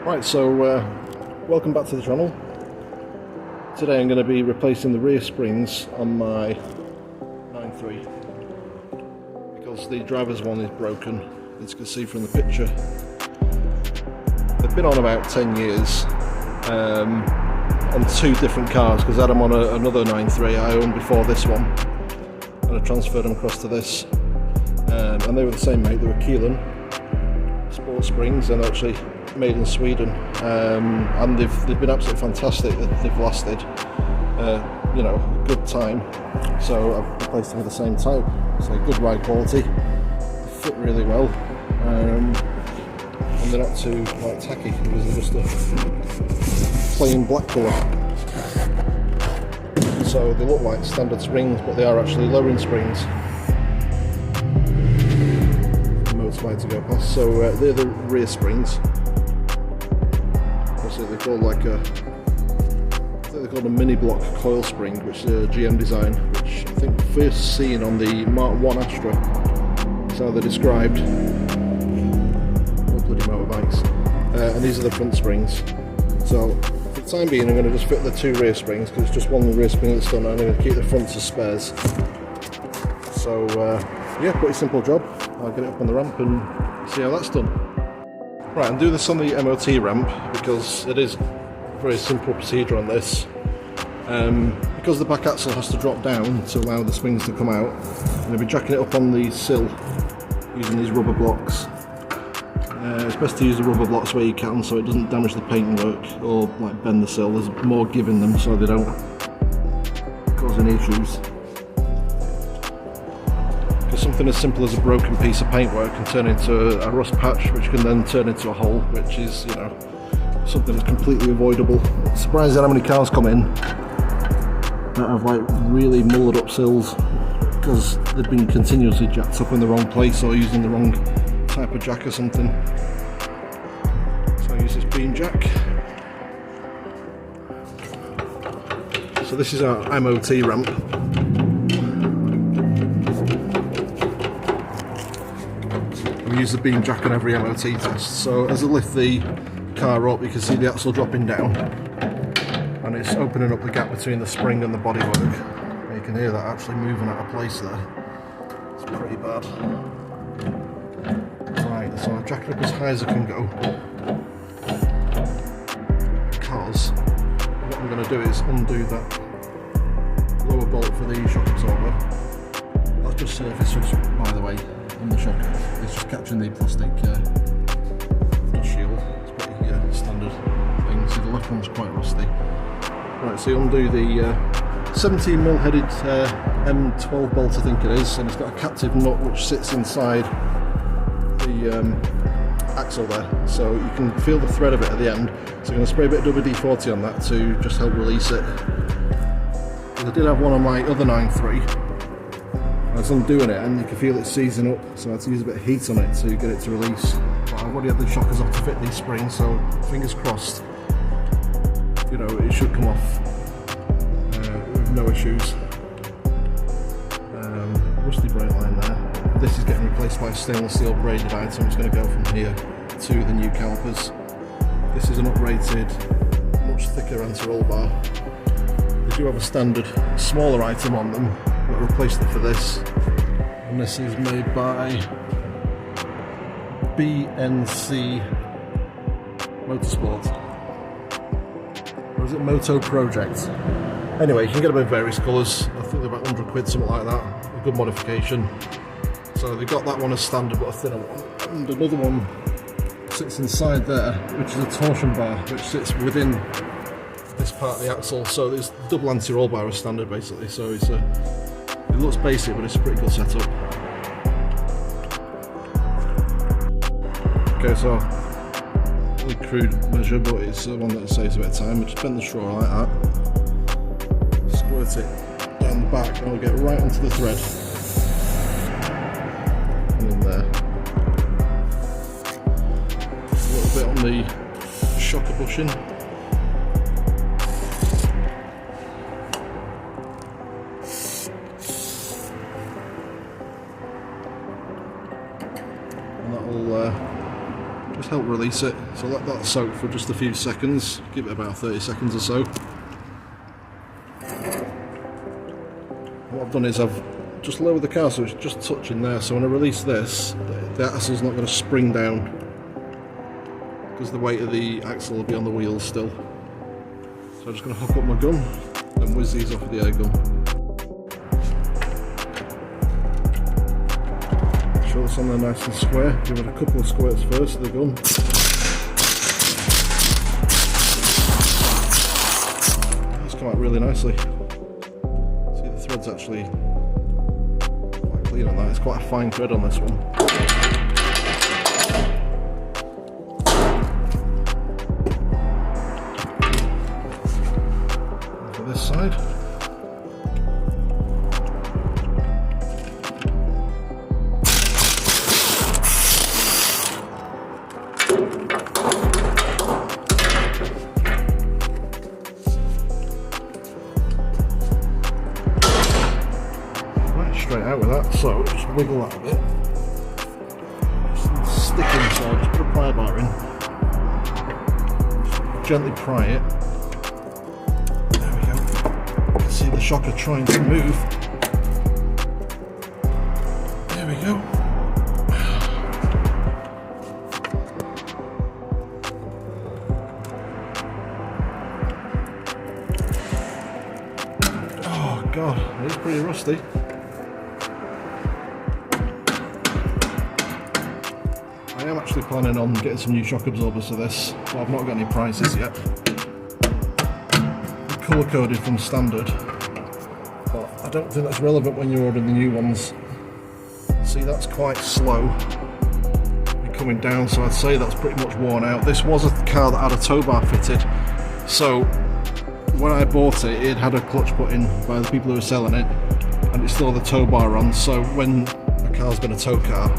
Right, so welcome back to the channel. Today I'm going to be replacing the rear springs on my 9.3 because the driver's one is broken, as you can see from the picture. They've been on about 10 years on two different cars, because I had them on another 9.3 I owned before this one, and I transferred them across to this, and they were the same make. They were Keelan sport springs, and actually made in Sweden, and they've been absolutely fantastic. They've lasted you know, a good time, so I've replaced them with the same type. So good ride quality, they fit really well, and they're not too like tacky, because they're just a plain black colour. So they look like standard springs, but they are actually lowering springs. Motorbike to go past. So they're the rear springs. They're called like a, I think they're called a mini block coil spring, which is a GM design, which I think first seen on the Mark 1 Astra. That's how they're described. Oh, bloody motorbikes. And these are the front springs. So for the time being, I'm going to just fit the two rear springs, because it's just one rear spring that's done, and I'm going to keep the fronts as spares. So yeah, pretty simple job. I'll get it up on the ramp and see how that's done. Right, I'm doing this on the MOT ramp because it is a very simple procedure on this. Because the back axle has to drop down to allow the springs to come out, I'm going to be jacking it up on the sill using these rubber blocks. It's best to use the rubber blocks where you can, so it doesn't damage the paintwork or like bend the sill. There's more give in them, so they don't cause any issues. Something as simple as a broken piece of paintwork can turn into a rust patch, which can then turn into a hole, which is, you know, something that's completely avoidable. I'm surprised at how many cars come in that have like really mullered up sills because they've been continuously jacked up in the wrong place or using the wrong type of jack or something. So I use this beam jack. So this is our MOT ramp. We use the beam jack on every MOT test. So as I lift the car up, you can see the axle dropping down, and it's opening up the gap between the spring and the bodywork. And you can hear that actually moving out of place there. It's pretty bad. Right, so I'll jack it up as high as I can go, because what I'm going to do is undo that lower bolt for the shock absorber. That's just surface, by the way, on the shock. It's just catching the plastic dust shield. It's pretty standard thing. See, the left one's quite rusty. Right, so you undo the 17mm headed M12 bolt, I think it is, and it's got a captive nut which sits inside the axle there, so you can feel the thread of it at the end. So I'm going to spray a bit of WD-40 on that to just help release it. I did have one on my other 9.3. I was undoing it and you can feel it seizing up, so I had to use a bit of heat on it to get it to release. But I've already had the shockers off to fit these springs, so fingers crossed, you know, it should come off with no issues. Rusty brake line there. This is getting replaced by a stainless steel braided item. It's going to go from here to the new calipers. This is an uprated, much thicker anti-roll bar. They do have a standard smaller item on them, but I replaced it for this, and this is made by BNC Motorsport, or is it Moto Project? Anyway, you can get them in various colours. I think they're about 100 quid, something like that. A good modification. So they got that one as standard, but a thinner one, and another one sits inside there, which is a torsion bar, which sits within this part of the axle. So there's double anti-roll bar as standard, basically. So it's a, it looks basic, but it's a pretty good setup. Okay, so really crude measure, but it's the one that saves a bit of time. We just bend the straw like that, squirt it down the back, and we'll get right onto the thread. And in there. Just a little bit on the shocker bushing. help release it. So let that soak for just a few seconds, give it about 30 seconds or so. What I've done is I've just lowered the car so it's just touching there, so when I release this, the axle's not going to spring down because the weight of the axle will be on the wheels still. So I'm just going to hook up my gun and whiz these off with the air gun. Show this on there nice and square, give it a couple of squirts first of the gun. It's come out really nicely. See, the thread's actually quite clean on that, it's quite a fine thread on this one. And for this side. Straight out with that, so just wiggle that a bit. Just stick inside, just put a pry bar in. Just gently pry it. There we go. You can see the shocker trying to move. There we go. Oh god, it's pretty rusty. I am actually planning on getting some new shock absorbers for this, but I've not got any prices yet. They're colour coded from standard, but I don't think that's relevant when you're ordering the new ones. See, that's quite slow in coming down, so I'd say that's pretty much worn out. This was a car that had a tow bar fitted, so when I bought it, it had a clutch put in by the people who were selling it, and it still had the tow bar on, so when a car's been a tow car,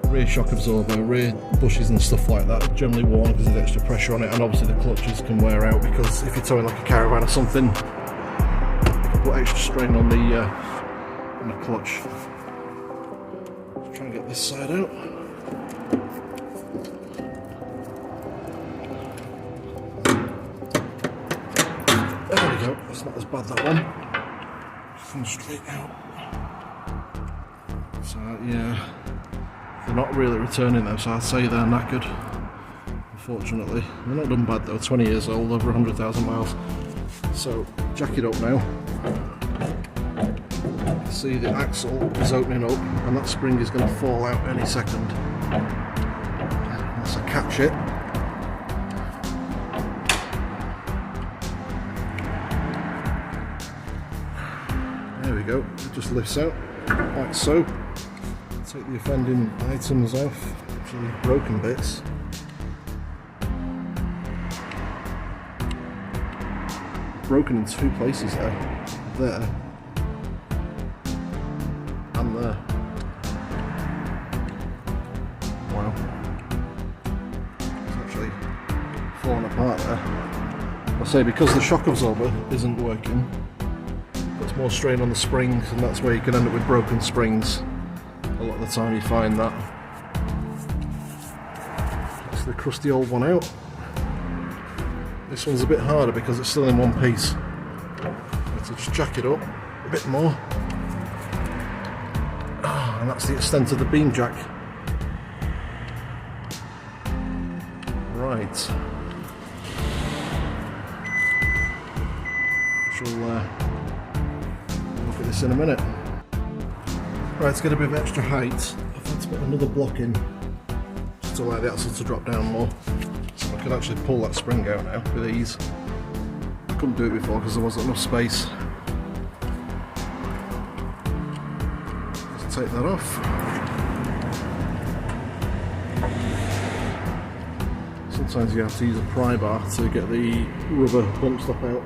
rear shock absorber, rear bushes and stuff like that are generally worn because of the extra pressure on it, and obviously the clutches can wear out because if you're towing like a caravan or something, you can put extra strain on the clutch. Let's try and get this side out. There we go, it's not as bad that one. Just come straight out. So yeah. They're not really returning though, so I'd say they're knackered, unfortunately. They're not done bad though, 20 years old, over 100,000 miles. So, jack it up now. See, the axle is opening up and that spring is going to fall out any second. Unless I catch it. There we go, it just lifts out, like so. Take the offending items off, actually broken bits. Broken in two places there and there. Wow, it's actually falling apart there. I say because the shock absorber isn't working, puts more strain on the springs, and that's where you can end up with broken springs. A lot of the time you find that. That's the crusty old one out. This one's a bit harder because it's still in one piece. So just jack it up a bit more. And that's the extent of the beam jack. Right. Shall look at this in a minute. Right, to get a bit of extra height, I've had to put another block in just to allow the axle to drop down more. So I can actually pull that spring out now with ease. I couldn't do it before because there wasn't enough space. Just take that off. Sometimes you have to use a pry bar to get the rubber bump stop out.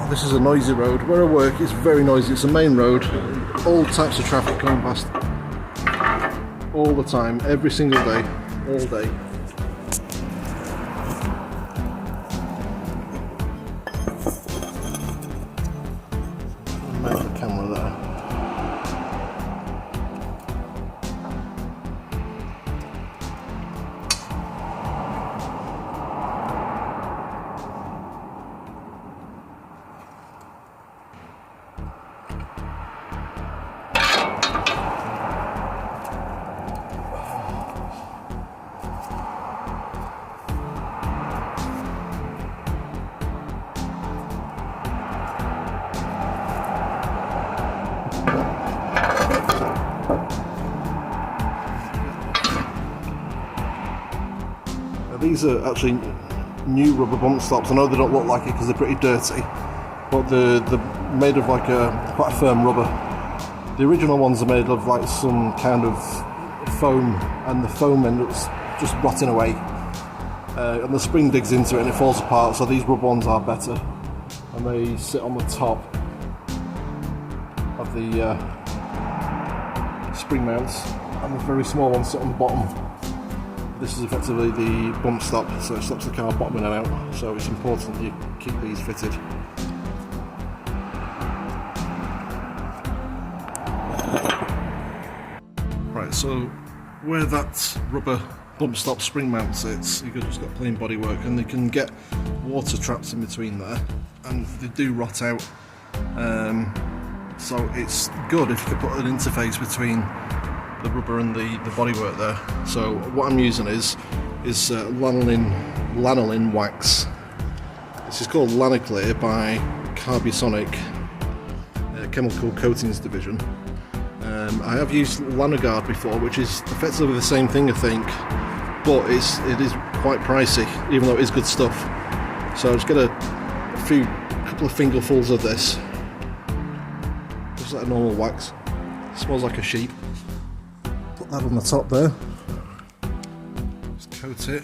This is a noisy road. Where I work, it's very noisy. It's a main road. All types of traffic coming past all the time, every single day, all day. these are actually new rubber bump stops. I know they don't look like it because they're pretty dirty, but they're made of like quite a firm rubber. The original ones are made of like some kind of foam, and the foam ends up just rotting away, and the spring digs into it and it falls apart. So these rubber ones are better, and they sit on the top of the spring mounts, and the very small ones sit on the bottom. This is effectively the bump stop, so it stops the car bottoming out, so it's important that you keep these fitted. Right, so where that rubber bump stop spring mount sits, you've just got plain bodywork, and they can get water trapped in between there, and they do rot out. So it's good if you could put an interface between the rubber and the bodywork there. So what I'm using is lanolin wax. This is called Lanaclear by Carbusonic Chemical Coatings Division. I have used Lanogard before, which is effectively the same thing, I think, but it is quite pricey, even though it is good stuff. So just get a couple of fingerfuls of this, just like a normal wax. It smells like a sheep. Put that on the top there. Just coat it.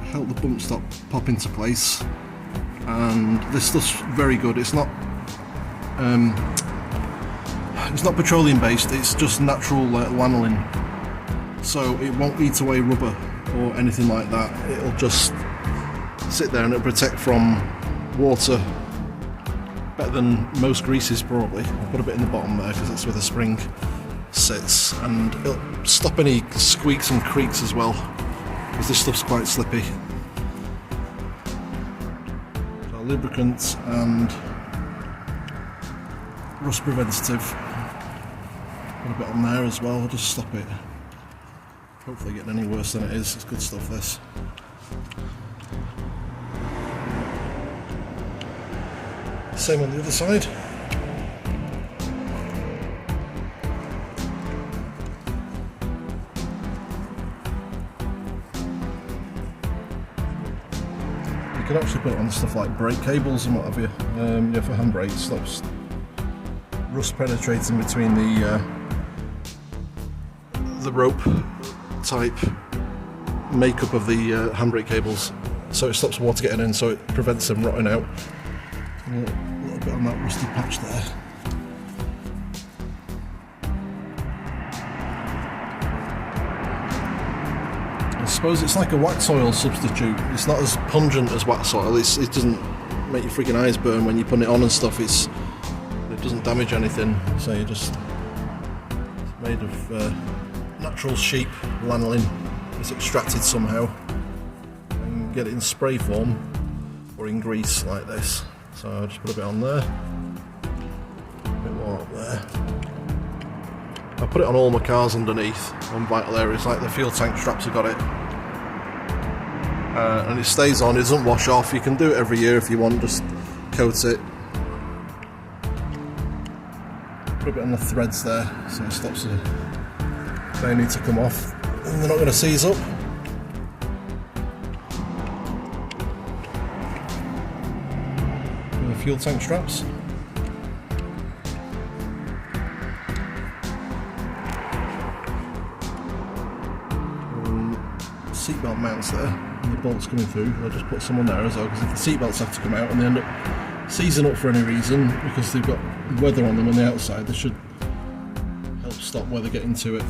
Help the bump stop pop into place. And this stuff's very good. It's not petroleum based. It's just natural lanolin. So it won't eat away rubber or anything like that. It'll just sit there and it'll protect from water better than most greases probably. I'll put a bit in the bottom there because that's where the spring sits, and it'll stop any squeaks and creaks as well, because this stuff's quite slippy. So lubricant and rust preventative. Put a bit on there as well, just stop it. Hopefully getting any worse than it is. It's good stuff, this. Same on the other side. You can actually put it on stuff like brake cables and what have you. Yeah, for handbrakes, stops rust penetrating between the rope type makeup of the handbrake cables, so it stops water getting in, so it prevents them rotting out. A little bit on that rusty patch there. I suppose it's like a wax oil substitute. It's not as pungent as wax oil. It doesn't make your freaking eyes burn when you put it on and stuff. It doesn't damage anything. So it's made of natural sheep lanolin. It's extracted somehow and get it in spray form or in grease like this. So I'll just put a bit on there, a bit more up there. I put it on all my cars underneath on vital areas, like the fuel tank straps have got it. And it stays on, it doesn't wash off. You can do it every year if you want, just coat it. Put a bit on the threads there so it stops they need to come off and they're not going to seize up. Fuel tank straps. Seatbelt mounts there, and the bolts coming through. I'll just put some on there as well, because if the seatbelts have to come out and they end up seizing up for any reason because they've got weather on them on the outside, they should help stop weather getting to it.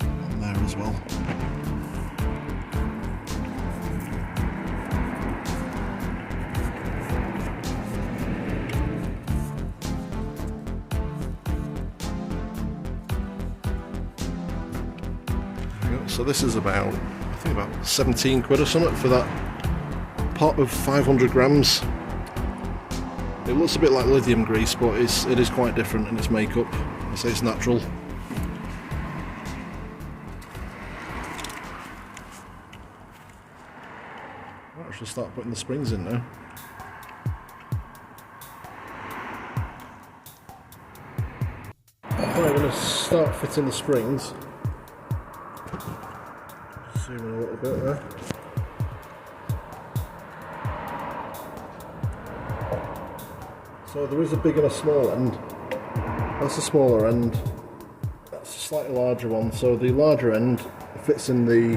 On there as well. So this is I think about 17 quid or something for that pot of 500 grams. It looks a bit like lithium grease, but it is quite different in its makeup. I say it's natural. I should start putting the springs in now. Alright, I'm going to start fitting the springs. Zoom in a little bit there. So there is a big and a small end. That's the smaller end. That's a slightly larger one. So the larger end fits in the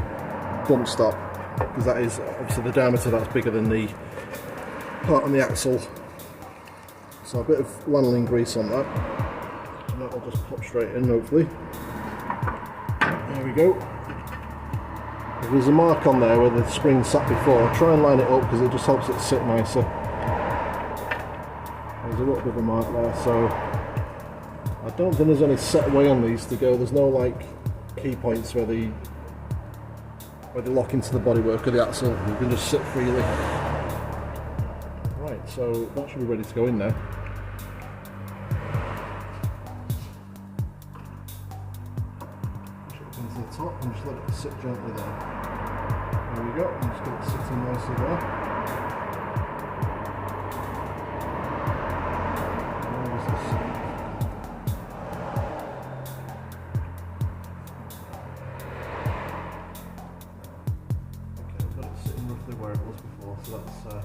bump stop, because that is obviously the diameter that's bigger than the part on the axle. So a bit of lanolin grease on that, and that will just pop straight in hopefully. There we go. If there's a mark on there where the spring sat before, try and line it up because it just helps it sit nicer. There's a little bit of a mark there, so I don't think there's any set way on these to go. There's no like key points where they lock into the bodywork of the axle. You can just sit freely. Right, so that should be ready to go in now. Push it up into the top and just let it sit gently there. There we go, and just get it sitting nicely there. Where is this? Okay, I've got it sitting roughly where it was before, so that's a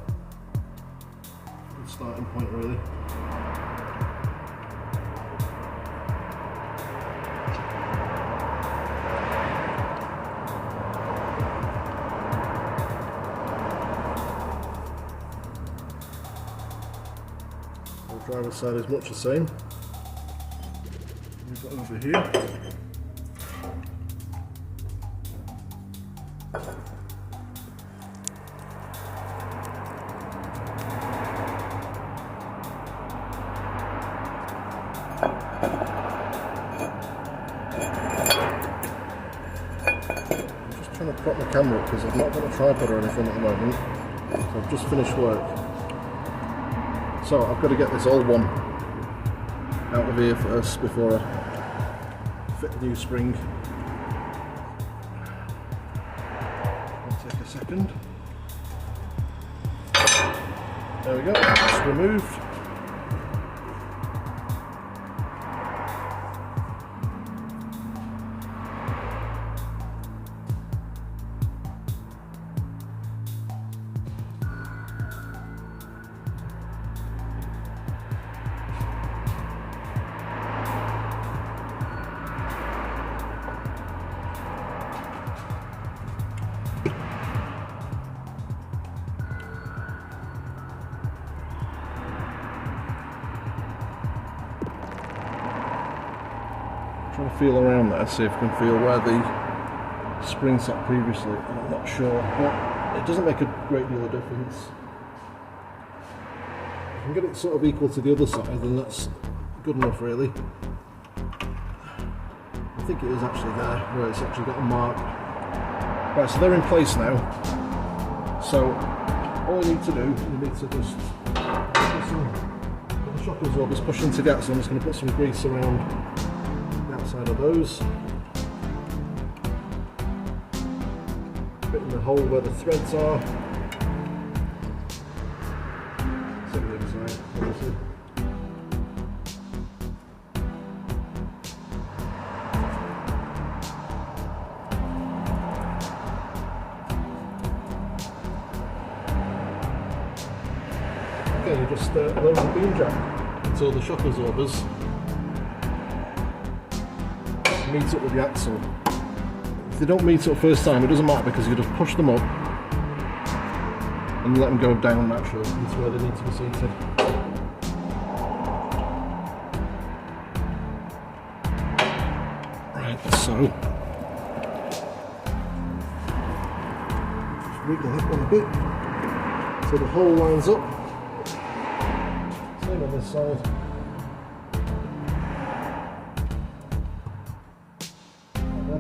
good starting point really. Driver's side is much the same. We've got over here. I'm just trying to prop the camera up because I've not got a tripod or anything at the moment. So I've just finished work. So I've got to get this old one out of here first before I fit the new spring. It'll take a second. There we go, it's removed. Trying to feel around there, see if I can feel where the spring sat previously. I'm not sure, but it doesn't make a great deal of difference. If I can get it sort of equal to the other side, then that's good enough really. I think it is actually there, where it's actually got a mark. Right, so they're in place now. So all you need to do, you need to just put the shock absorbers push into the axle. I'm just going to put some grease around outside of those. Bit in the hole where the threads are. Same the other side, obviously. Okay, you just lower the beam jack until the shock absorbers meet up with the axle. If they don't meet up first time, it doesn't matter because you just push them up and let them go down naturally into where they need to be seated. Right, so just wiggle that one a bit so the hole lines up. Same on this side.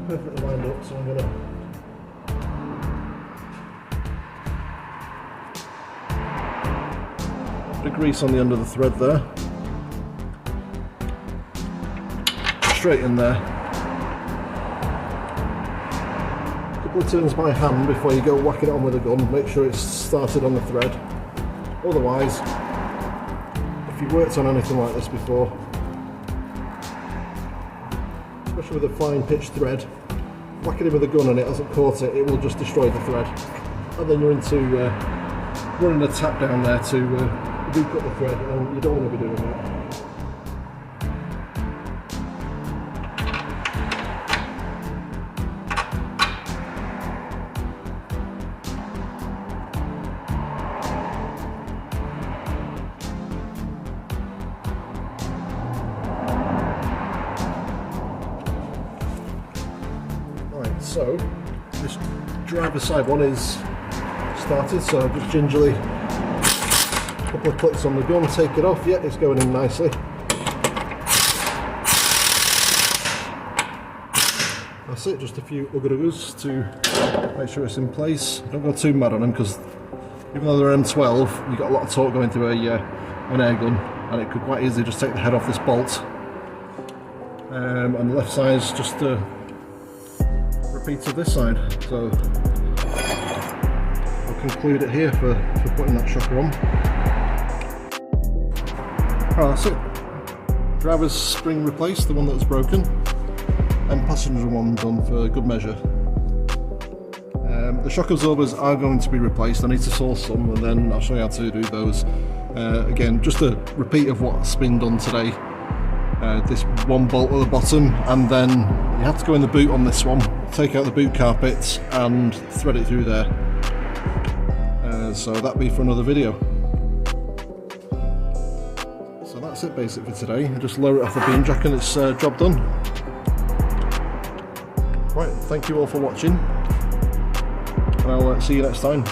Perfectly lined up, so I'm going to put the grease on the end of the thread there, straight in there. A couple of turns by hand before you go whacking it on with a gun. Make sure it's started on the thread. Otherwise, if you've worked on anything like this before, especially with a fine pitch thread. Whack it in with a gun and it hasn't caught it, it will just destroy the thread. And then you're into running a tap down there to recut the thread, and you don't want to be doing that. So this driver's side one is started, so just gingerly a couple of clicks on the gun, take it off. Yeah, it's going in nicely. That's it, just a few ugga-uggas to make sure it's in place. Don't go too mad on them, because even though they're M12, you've got a lot of torque going through an air gun, and it could quite easily just take the head off this bolt. And the left side's just repeat of this side, so I'll conclude it here for putting that shocker on. Alright, that's it. Driver's spring replaced, the one that was broken, and passenger one done for good measure. The shock absorbers are going to be replaced. I need to source some, and then I'll show you how to do those. Again, just a repeat of what's been done today. This one bolt at the bottom, and then you have to go in the boot on this one, take out the boot carpet and thread it through there. So that'll be for another video. So that's it basically for today. Just lower it off the beam jack and it's job done. Right, thank you all for watching, and I'll see you next time.